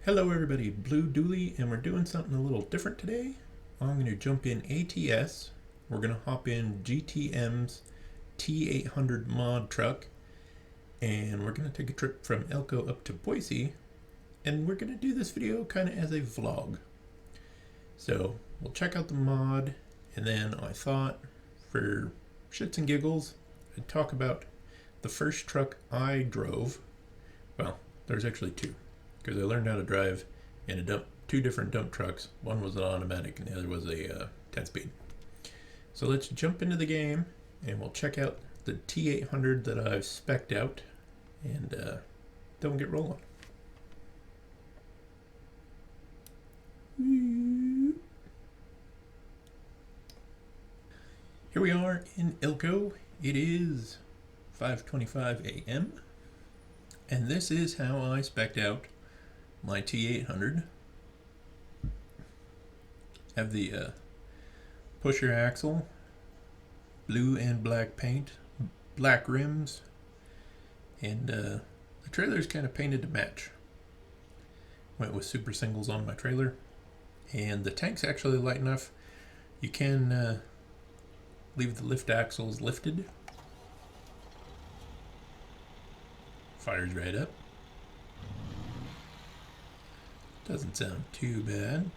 Hello everybody, Blue Dooley, and we're doing something a little different today. I'm going to jump in ATS. We're going to hop in GTM's T-800 mod truck, and we're going to take a trip from Elko up to Boise, and we're going to do this video kind of as a vlog. So we'll check out the mod, and then I thought for shits and giggles, I'd talk about the first truck I drove. Well, there's actually two, because I learned how to drive in two different dump trucks. One was an automatic and the other was a 10-speed. So let's jump into the game and we'll check out the T-800 that I've spec'd out, and then we'll get rolling. Here we are in Elko. It is 5:25 a.m. and this is how I spec'd out my T-800. Have the pusher axle, blue and black paint, black rims, and the trailer is kind of painted to match. Went with super singles on my trailer, and the tank's actually light enough. You can leave the lift axles lifted. Fires right up. Doesn't sound too bad.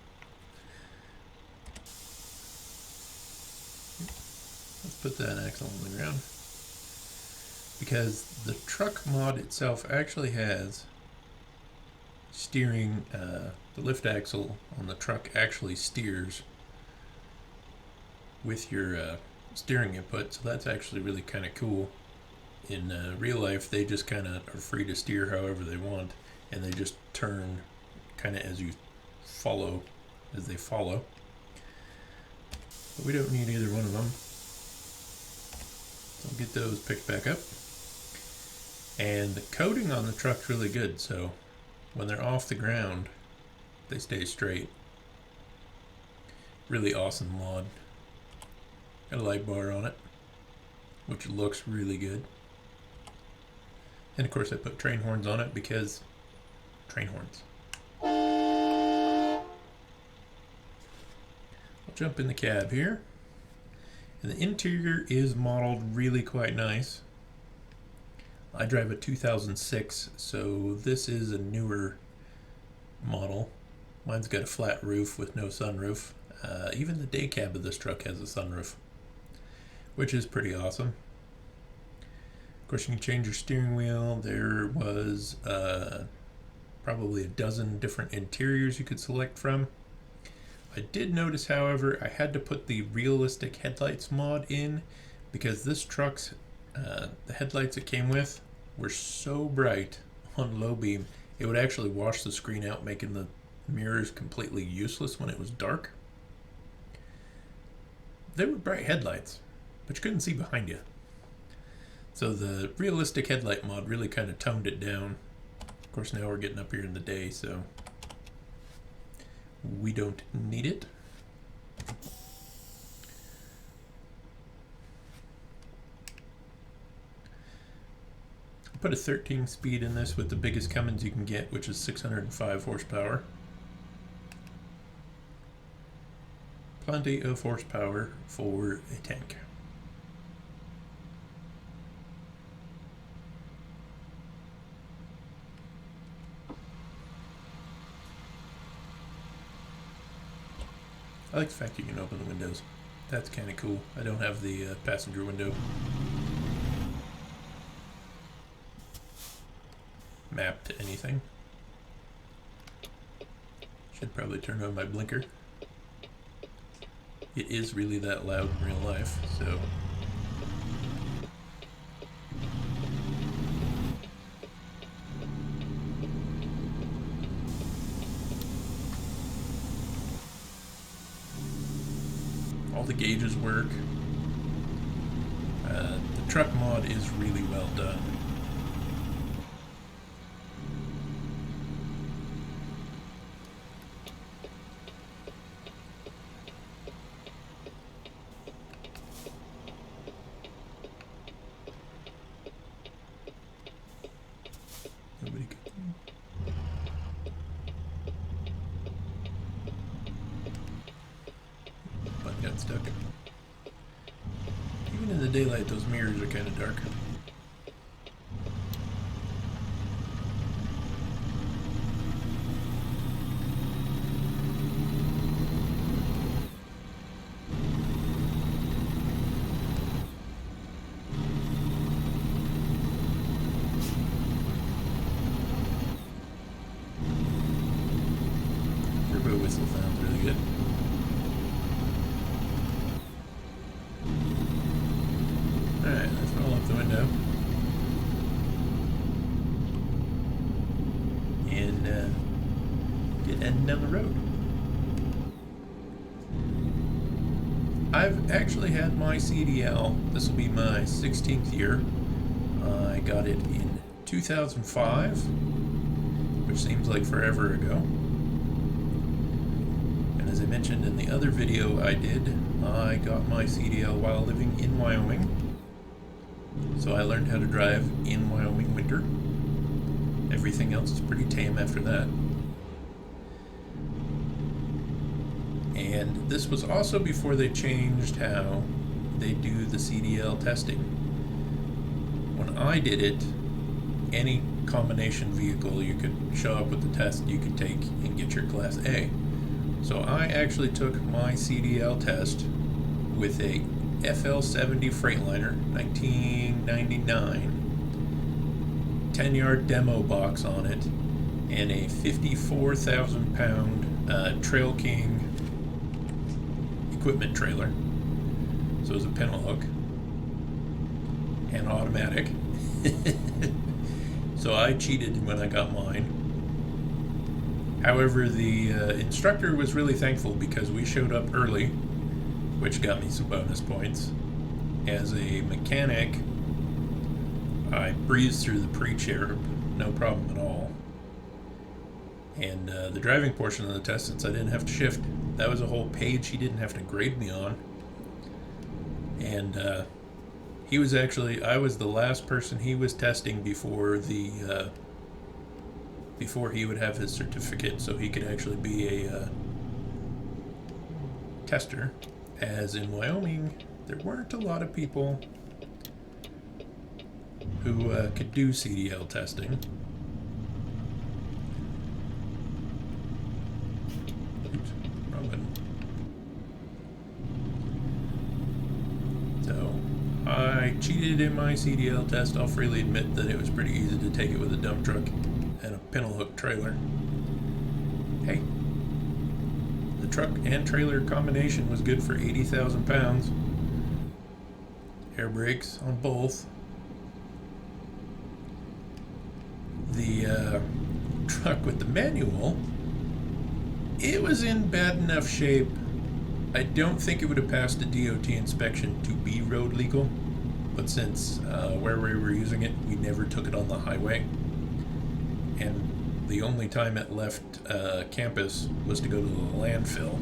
Let's put that axle on the ground, because the truck mod itself actually has steering. The lift axle on the truck actually steers with your steering input, so that's actually really kind of cool. In real life, they just kind of are free to steer however they want, and they just turn kind of as they follow. But we don't need either one of them. So I'll get those picked back up. And the coating on the truck's really good, so when they're off the ground, they stay straight. Really awesome mod. Got a light bar on it, which looks really good. And of course I put train horns on it because train horns. I'll jump in the cab here. And the interior is modeled really quite nice. I drive a 2006, so this is a newer model. Mine's got a flat roof with no sunroof. Even the day cab of this truck has a sunroof, which is pretty awesome. Of course, you can change your steering wheel. There was probably a dozen different interiors you could select from. I did notice, however, I had to put the realistic headlights mod in, because this truck's the headlights it came with were so bright on low beam, it would actually wash the screen out, making the mirrors completely useless when it was dark. They were bright headlights, but you couldn't see behind you. So the realistic headlight mod really kind of toned it down. Of course, now we're getting up here in the day, so we don't need it. Put a 13 speed in this with the biggest Cummins you can get, which is 605 horsepower. Plenty of horsepower for a tank. I like the fact you can open the windows. That's kind of cool. I don't have the passenger window mapped to anything. Should probably turn on my blinker. It is really that loud in real life, so. All the gauges work. The truck mod is really well done. Nobody could. stuck. Even in the daylight, those mirrors are kind of dark. Turbo whistle sounds really good. Alright, let's roll up the window. And get heading down the road. I've actually had my CDL. This will be my 16th year. I got it in 2005, which seems like forever ago. And as I mentioned in the other video I did, I got my CDL while living in Wyoming. So I learned how to drive in Wyoming winter. Everything else is pretty tame after that. And this was also before they changed how they do the CDL testing. When I did it, any combination vehicle you could show up with the test you could take and get your Class A. So I actually took my CDL test with a FL70 Freightliner 1999 10-yard demo box on it and a 54,000 pound Trail King equipment trailer. So it was a pintle hook and automatic. So I cheated when I got mine. However, the instructor was really thankful because we showed up early, which got me some bonus points. As a mechanic, I breezed through the pre-cherub, no problem at all. And the driving portion of the test, since I didn't have to shift, that was a whole page he didn't have to grade me on. And he was actually, I was the last person he was testing before the before he would have his certificate, so he could actually be a tester. As in Wyoming, there weren't a lot of people who could do CDL testing. Oops, wrong button. So I cheated in my CDL test. I'll freely admit that it was pretty easy to take it with a dump truck and a pintle hook trailer. Hey, the truck and trailer combination was good for 80,000 pounds. Air brakes on both. The truck with the manual, it was in bad enough shape. I don't think it would have passed a DOT inspection to be road legal, but since where we were using it, we never took it on the highway. And the only time it left campus was to go to the landfill.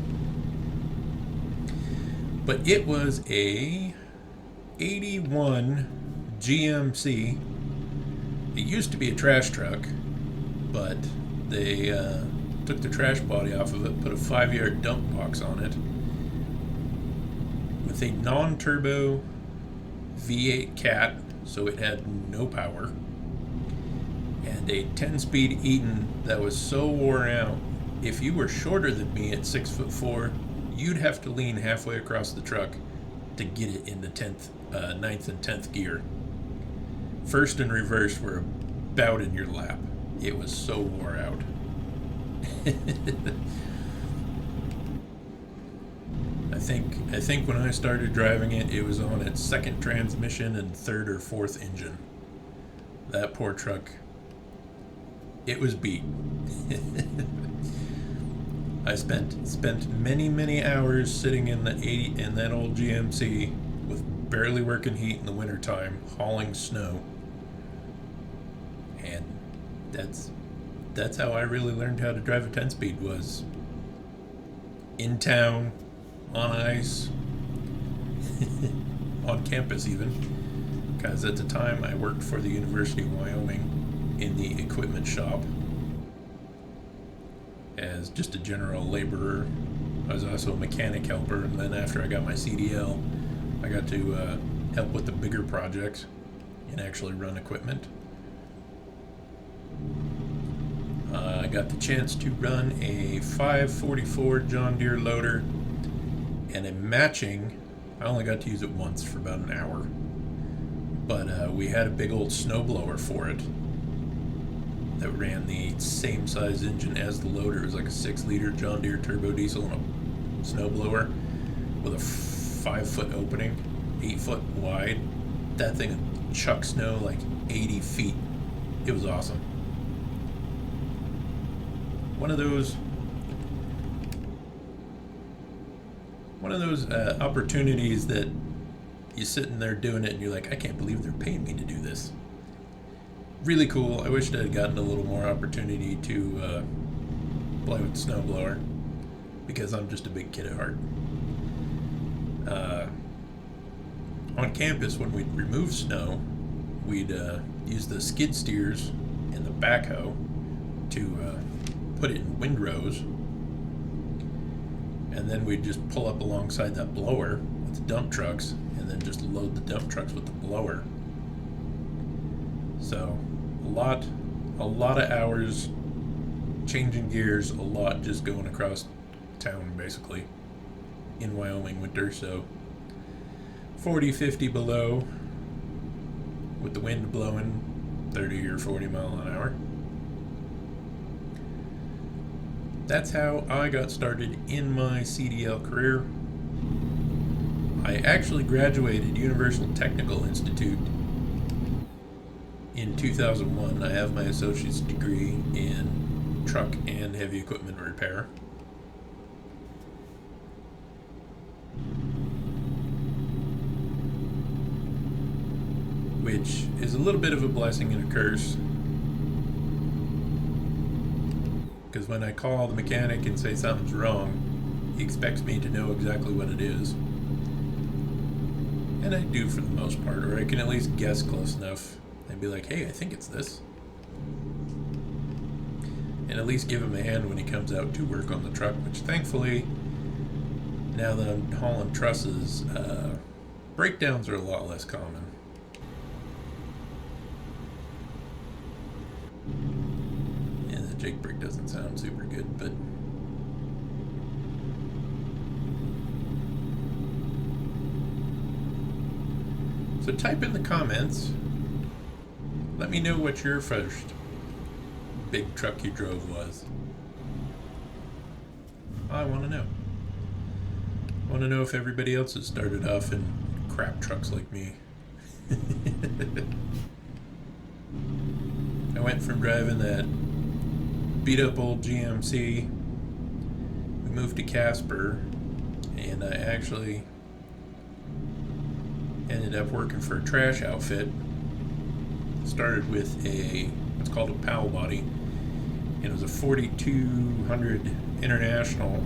But it was a 81 GMC. It used to be a trash truck, but they took the trash body off of it, put a 5-yard dump box on it with a non-turbo V8 cat, so it had no power, and a 10-speed Eaton that was so worn out, if you were shorter than me at 6'4", you'd have to lean halfway across the truck to get it in the 9th and 10th gear. First and reverse were about in your lap. It was so wore out. I think when I started driving it, it was on its second transmission and third or fourth engine. That poor truck, it was beat. I spent many hours sitting in that old GMC with barely working heat in the wintertime, hauling snow. And that's how I really learned how to drive a 10-speed, was in town, on ice, on campus even, because at the time I worked for the University of Wyoming in the equipment shop as just a general laborer. I was also a mechanic helper, and then after I got my CDL, I got to help with the bigger projects and actually run equipment. I got the chance to run a 544 John Deere loader and a matching. I only got to use it once for about an hour, but we had a big old snowblower for it that ran the same size engine as the loader. It was like a 6-liter John Deere turbo diesel and a snowblower with a 5-foot opening, 8-foot wide. That thing would chuck snow like 80 feet. It was awesome. One of those opportunities that you're sitting there doing it and you're like, I can't believe they're paying me to do this. Really cool. I wished I had gotten a little more opportunity to play with the snowblower, because I'm just a big kid at heart. On campus, when we'd remove snow, we'd use the skid steers and the backhoe to put it in windrows, and then we'd just pull up alongside that blower with the dump trucks and then just load the dump trucks with the blower. So a lot of hours changing gears, a lot just going across town basically in Wyoming winter. So 40, 50 below with the wind blowing 30 or 40 mile an hour. That's how I got started in my CDL career. I actually graduated Universal Technical Institute in 2001. I have my associate's degree in truck and heavy equipment repair. Which is a little bit of a blessing and a curse, because when I call the mechanic and say something's wrong, he expects me to know exactly what it is. And I do for the most part, or I can at least guess close enough. I'd be like, hey, I think it's this. And at least give him a hand when he comes out to work on the truck, which thankfully, now that I'm hauling trusses, breakdowns are a lot less common. Yeah, the Jake brake doesn't sound super good, but so type in the comments. Let me know what your first big truck you drove was. I want to know. I want to know if everybody else has started off in crap trucks like me. I went from driving that beat up old GMC. We moved to Casper, and I actually ended up working for a trash outfit. Started with what's called a PAL body, and it was a 4200 International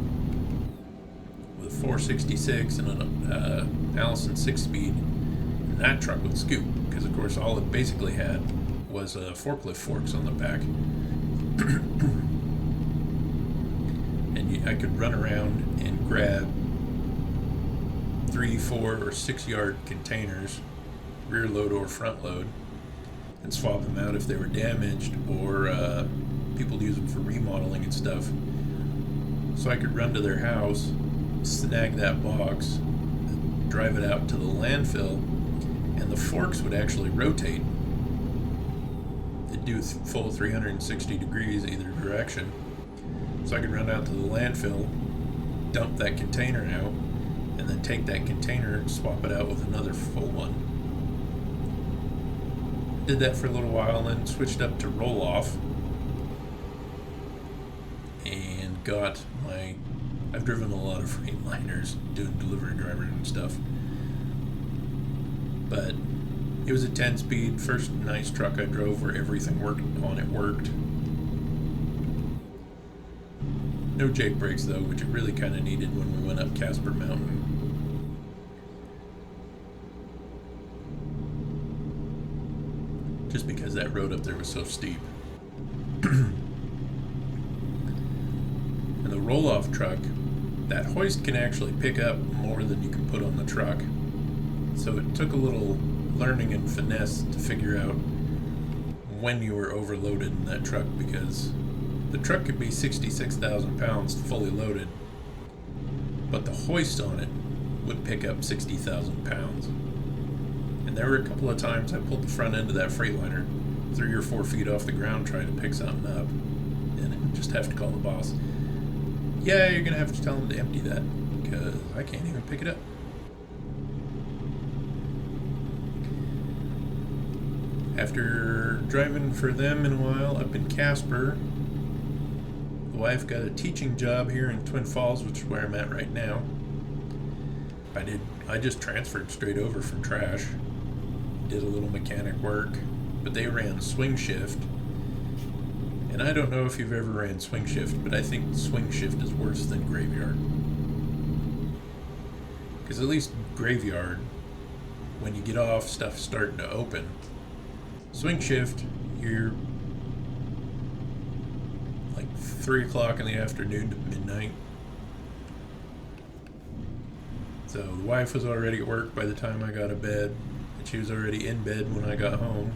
with a 466 and an Allison 6-speed. And that truck would scoop, because of course all it basically had was forklift forks on the back. And I could run around and grab 3, 4, or 6 yard containers, rear load or front load, and swap them out if they were damaged, or people use them for remodeling and stuff. So I could run to their house, snag that box, drive it out to the landfill, and the forks would actually rotate. It'd do full 360 degrees either direction. So I could run out to the landfill, dump that container out, and then take that container and swap it out with another full one. Did that for a little while, and then switched up to roll-off, and got my... I've driven a lot of Freightliners, doing delivery driver and stuff, but it was a 10-speed, first nice truck I drove where everything worked on it worked. No Jake brakes though, which it really kind of needed when we went up Casper Mountain. Just because that road up there was so steep. And the roll-off truck, that hoist can actually pick up more than you can put on the truck. So it took a little learning and finesse to figure out when you were overloaded in that truck, because the truck could be 66,000 pounds fully loaded, but the hoist on it would pick up 60,000 pounds. And there were a couple of times I pulled the front end of that Freightliner 3 or 4 feet off the ground trying to pick something up, and I just have to call the boss. Yeah, you're gonna have to tell him to empty that, because I can't even pick it up. After driving for them in a while up in Casper, the wife got a teaching job here in Twin Falls, which is where I'm at right now. I just transferred straight over from trash. Did a little mechanic work, but they ran swing shift. And I don't know if you've ever ran swing shift, but I think swing shift is worse than graveyard. Because at least graveyard, when you get off, stuff's starting to open. Swing shift, you're like 3 o'clock in the afternoon to midnight. So the wife was already at work by the time I got to bed, and she was already in bed when I got home.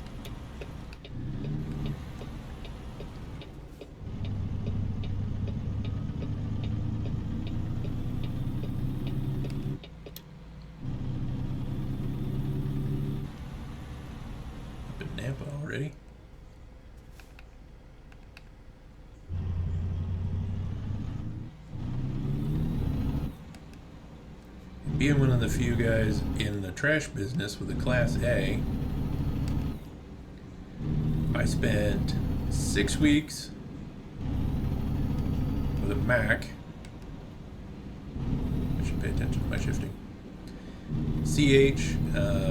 Up in Napa already. Being one of the few guys in the trash business with a Class A, I spent 6 weeks with a Mack. I should pay attention to my shifting. CH,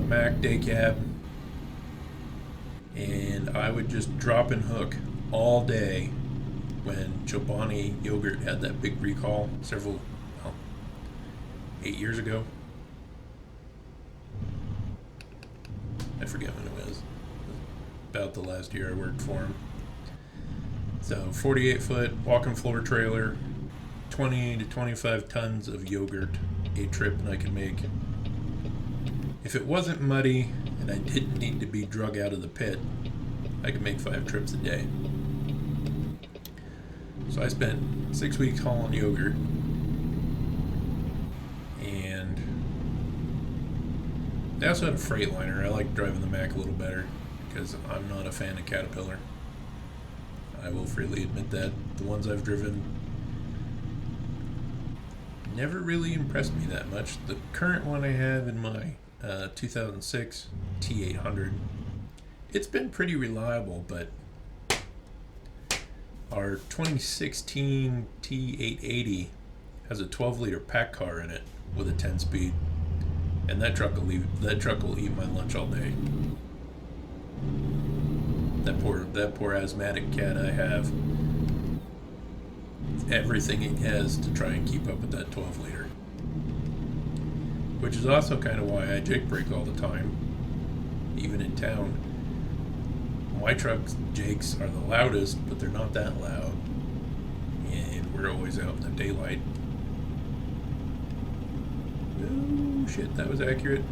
Mack day cab, and I would just drop and hook all day when Chobani yogurt had that big recall 8 years ago. I forget when it was. About the last year I worked for him. So 48-foot walking floor trailer, 20 to 25 tons of yogurt a trip, and I could make, if it wasn't muddy and I didn't need to be drug out of the pit, I could make 5 trips a day. So I spent 6 weeks hauling yogurt. They also had a Freightliner. I like driving the Mack a little better because I'm not a fan of Caterpillar. I will freely admit that. The ones I've driven never really impressed me that much. The current one I have in my 2006 T-800, it's been pretty reliable, but our 2016 T-880 has a 12-liter pack car in it with a 10-speed. And that truck will eat my lunch all day. That poor asthmatic cat I have. Everything it has to try and keep up with that 12-liter. Which is also kind of why I jake brake all the time, even in town. My truck's jakes are the loudest, but they're not that loud. And we're always out in the daylight. Oh shit, that was accurate.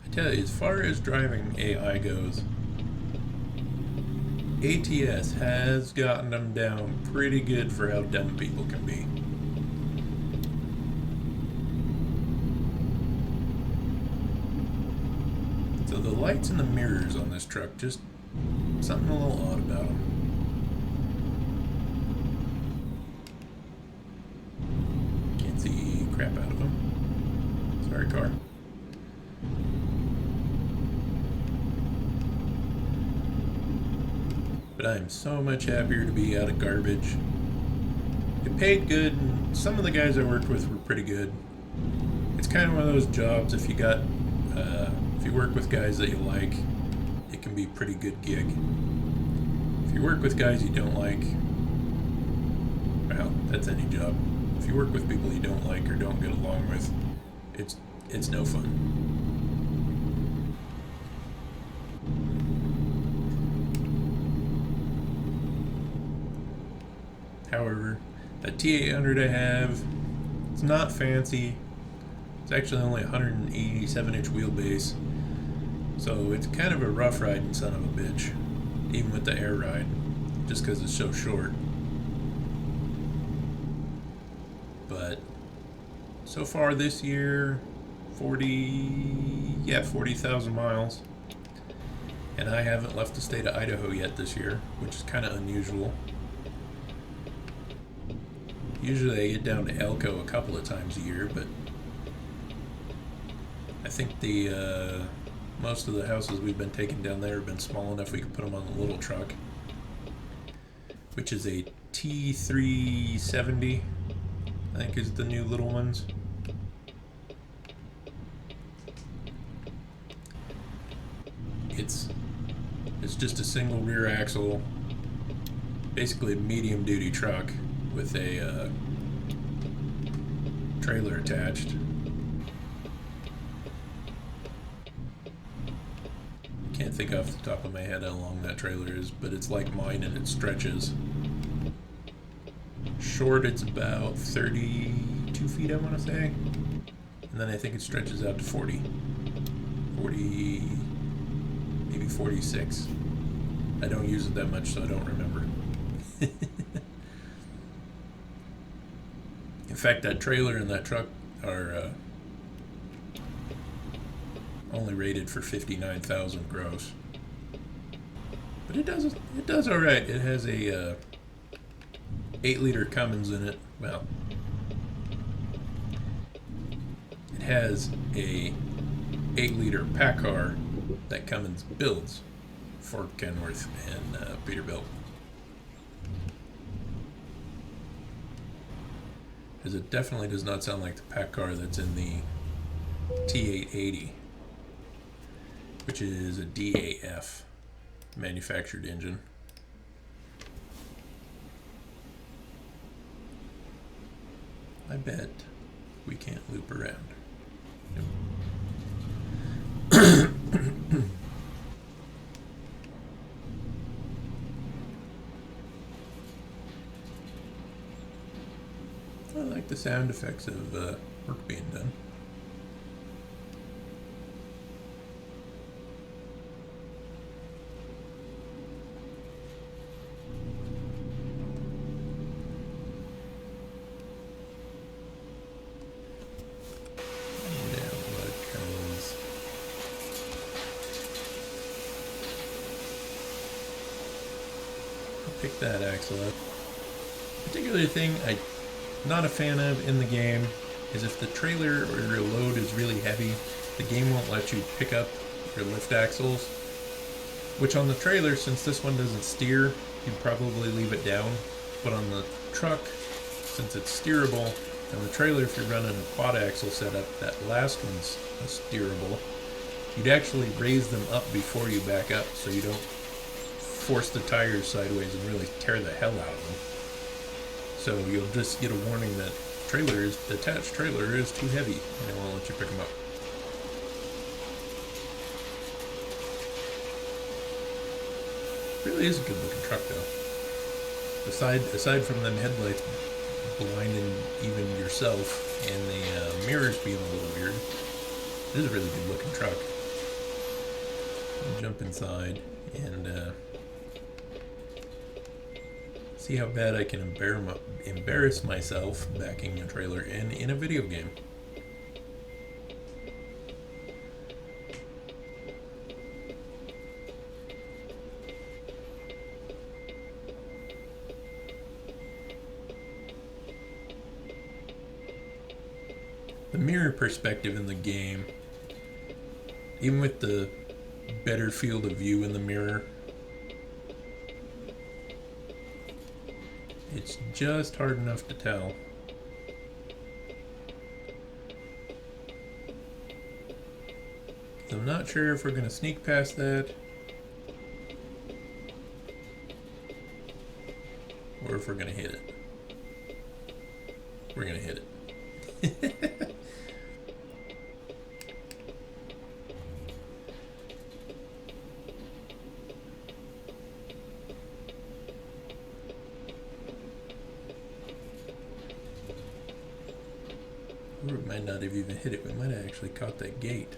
I tell you, as far as driving AI goes, ATS has gotten them down pretty good for how dumb people can be. So the lights and the mirrors on this truck, just something a little odd about them. Can't see crap out of them. Sorry, car. But I am so much happier to be out of garbage. It paid good, and some of the guys I worked with were pretty good. It's kind of one of those jobs, if you work with guys that you like, it can be a pretty good gig. If you work with guys you don't like, well, that's any job. If you work with people you don't like or don't get along with, it's it's no fun. However, that T-800 I have, it's not fancy. It's actually only 187-inch wheelbase, so it's kind of a rough riding son of a bitch, even with the air ride, just because it's so short. But so far this year, 40,000 miles, and I haven't left the state of Idaho yet this year, which is kind of unusual. Usually I get down to Elko a couple of times a year, but I think the most of the houses we've been taking down there have been small enough we could put them on the little truck, which is a T370, I think is the new little ones. It's just a single rear axle, basically a medium duty truck with a trailer attached. Can't think off the top of my head how long that trailer is, but it's like mine and it stretches. Short, it's about 32 feet, I want to say. And then I think it stretches out to 40, maybe 46. I don't use it that much, so I don't remember. In fact, that trailer and that truck are only rated for 59,000 gross, but it does all right. It has a 8-liter Cummins in it. Well, it has a 8-liter Packard that Cummins builds for Kenworth and Peterbilt. Because it definitely does not sound like the Packard that's in the T-800, which is a DAF manufactured engine. I bet we can't loop around. Nope. I like the sound effects of work being done. Pick that axle up. Particular thing I'm not a fan of in the game is if the trailer or your load is really heavy, the game won't let you pick up your lift axles. Which on the trailer, since this one doesn't steer, you'd probably leave it down. But on the truck, since it's steerable, and the trailer, if you're running a quad axle setup, that last one's steerable, you'd actually raise them up before you back up so you don't force the tires sideways and really tear the hell out of them. So you'll just get a warning that the attached trailer is too heavy and it won't let you pick them up. Really is a good looking truck though. Aside from them headlights blinding even yourself and the mirrors being a little weird, it is a really good looking truck. I'll jump inside and see how bad I can embarrass myself backing a trailer in a video game. The mirror perspective in the game, even with the better field of view in the mirror, it's just hard enough to tell. I'm not sure if we're going to sneak past that or if we're going to hit it. We're going to hit it. Or it might not have even hit it. We might have actually caught that gate.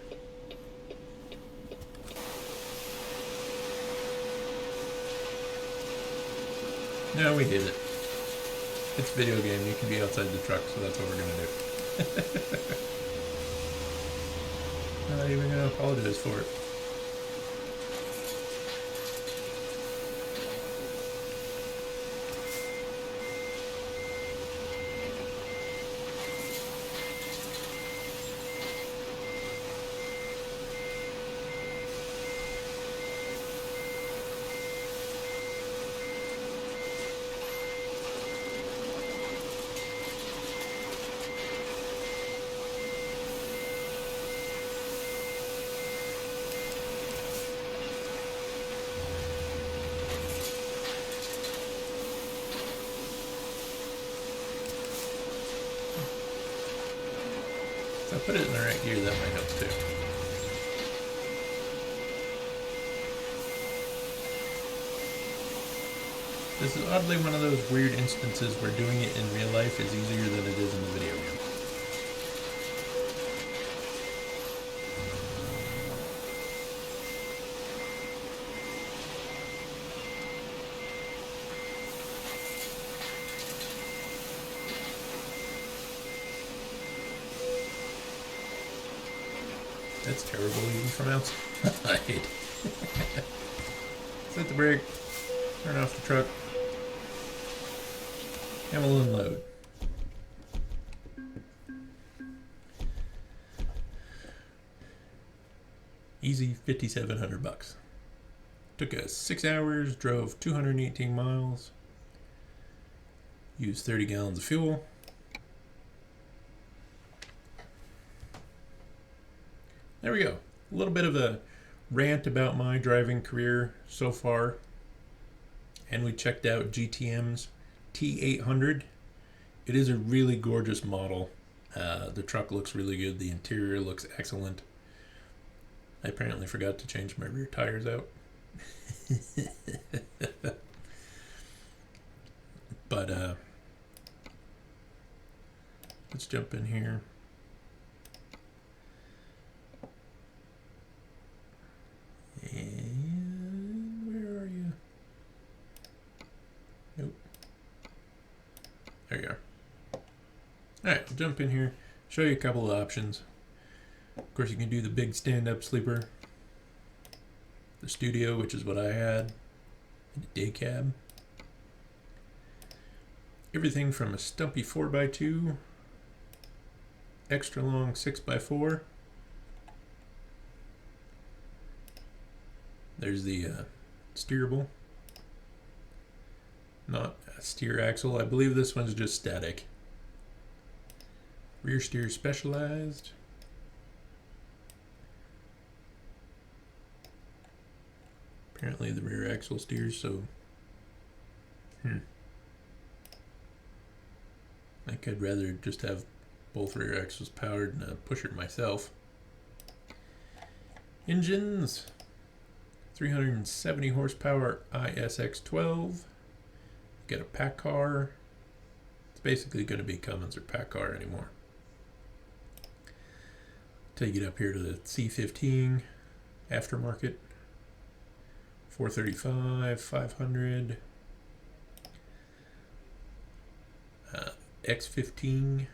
No, we hit it. It's a video game. You can be outside the truck, so that's what we're going to do. Not even going to apologize for it. If I put it in the right gear, that might help too. This is oddly one of those weird instances where doing it in real life is easier than it is in the video game. That's terrible even from outside. Set the brake, turn off the truck, and we'll unload. Easy $5,700. Took us 6 hours, drove 218 miles, used 30 gallons of fuel. There we go. A little bit of a rant about my driving career so far. And we checked out GTM's T-800. It is a really gorgeous model. The truck looks really good. The interior looks excellent. I apparently forgot to change my rear tires out. But let's jump in here. And where are you? Nope. There you are. Alright, we'll jump in here, show you a couple of options. Of course, you can do the big stand-up sleeper, the studio, which is what I had, and a day cab. Everything from a stumpy 4x2, extra long 6x4. There's the steerable, not a steer axle. I believe this one's just static. Rear steer specialized. Apparently the rear axle steers, so I think I'd rather just have both rear axles powered and a pusher myself. Engines. 370 horsepower ISX12. Get a pack car. It's basically going to be Cummins or pack car anymore. Take it up here to the C15 aftermarket. 435, 500. X15,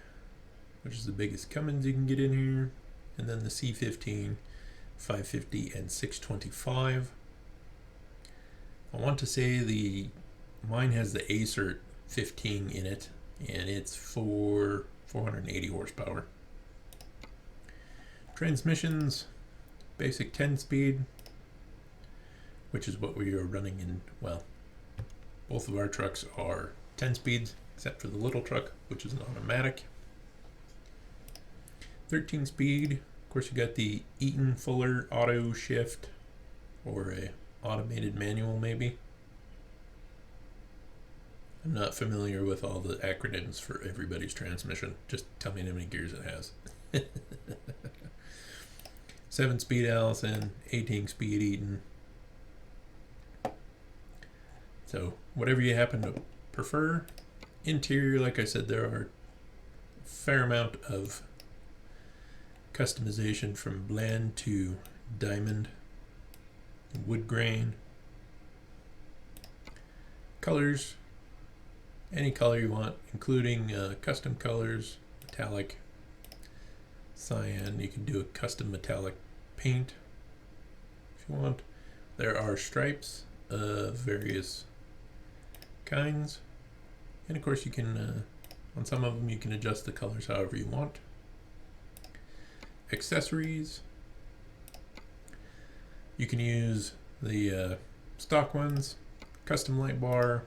which is the biggest Cummins you can get in here. And then the C15. 550 and 625. I want to say mine has the ACERT 15 in it, and it's for 480 horsepower. Transmissions, basic 10-speed, which is what we are running in. Well, both of our trucks are 10 speeds, except for the little truck, which is an automatic. 13-speed. Of course, you got the Eaton Fuller auto shift, or a automated manual maybe. I'm not familiar with all the acronyms for everybody's transmission. Just tell me how many gears it has. 7-speed Allison, 18-speed Eaton. So whatever you happen to prefer. Interior, like I said, there are a fair amount of customization from bland to diamond, wood grain, colors, any color you want, including custom colors, metallic, cyan. You can do a custom metallic paint if you want. There are stripes of various kinds, and of course you can on some of them you can adjust the colors however you want. Accessories, you can use the stock ones, custom light bar.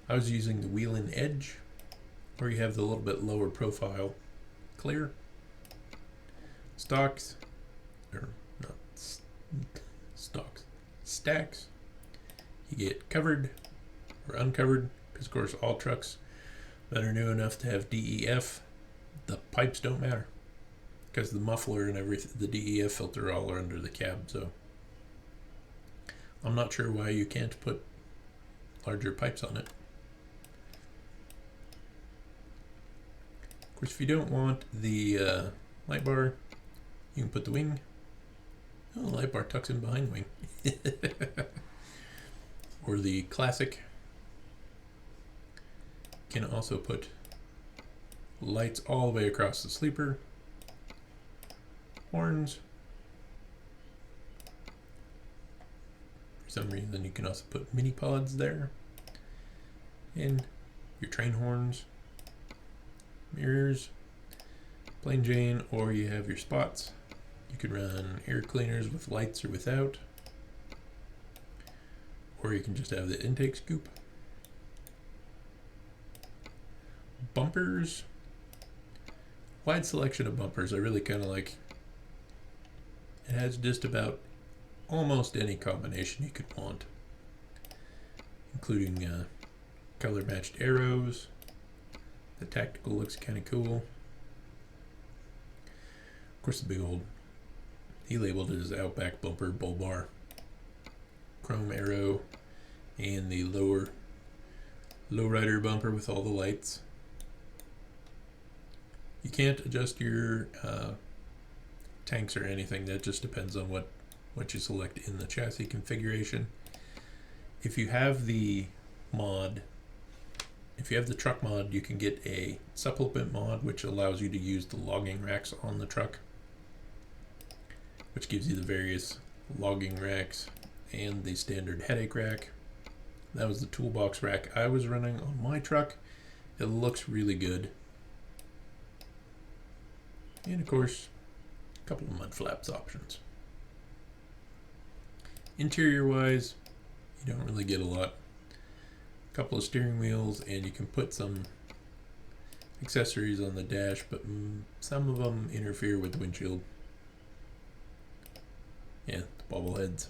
I was using the wheel and edge, where you have the little bit lower profile clear. Stocks, or not stocks, stacks. You get covered or uncovered, because of course all trucks that are new enough to have DEF, the pipes don't matter, because the muffler and everything, the DEF filter, all are under the cab. So I'm not sure why you can't put larger pipes on it. Of course, if you don't want the light bar, you can put the wing. Oh, the light bar tucks in behind the wing. Or the classic. You can also put lights all the way across the sleeper. Horns. For some reason, you can also put mini pods there. And your train horns. Mirrors, plain Jane, or you have your spots. You can run air cleaners with lights or without, or you can just have the intake scoop. Bumpers, wide selection of bumpers. I really kind of like. It has just about almost any combination you could want, including color matched arrows. The tactical looks kind of cool. Of course, the big old, he labeled it as Outback bumper bull bar. Chrome arrow, and the lowrider bumper with all the lights. You can't adjust your tanks or anything. That just depends on what you select in the chassis configuration. If you have the mod, if you have the truck mod, you can get a supplement mod which allows you to use the logging racks on the truck, which gives you the various logging racks and the standard headache rack. That was the toolbox rack I was running on my truck. It looks really good. And of course, a couple of mud flaps options. Interior wise, you don't really get a lot. A couple of steering wheels, and you can put some accessories on the dash, but some of them interfere with the windshield. Yeah, the bobbleheads.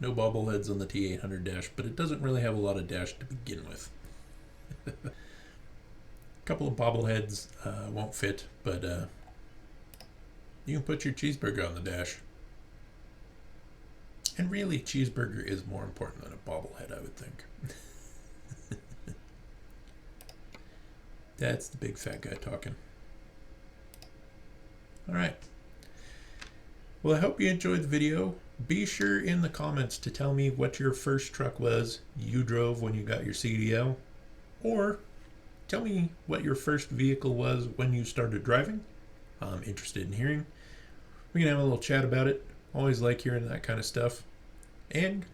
No bobbleheads on the T-800 dash, but it doesn't really have a lot of dash to begin with. A couple of bobbleheads won't fit, but you can put your cheeseburger on the dash. And really, cheeseburger is more important than a bobblehead, I would think. That's the big fat guy talking. All right. Well, I hope you enjoyed the video. Be sure in the comments to tell me what your first truck was you drove when you got your CDL, or tell me what your first vehicle was when you started driving. I'm interested in hearing. We can have a little chat about it. Always like hearing that kind of stuff. And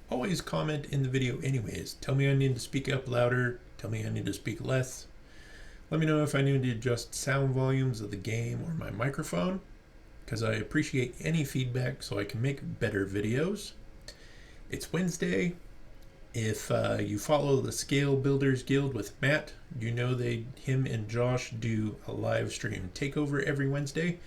always comment in the video anyways. Tell me I need to speak up louder. Tell me I need to speak less. Let me know if I need to adjust sound volumes of the game or my microphone, because I appreciate any feedback so I can make better videos. It's Wednesday. If you follow the Scale Builders Guild with Matt, you know him and Josh do a live stream takeover every Wednesday.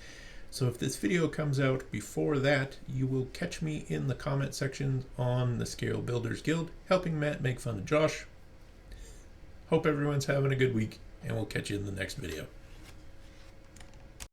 So if this video comes out before that, you will catch me in the comment section on the Scale Builders Guild, helping Matt make fun of Josh. Hope everyone's having a good week, and we'll catch you in the next video.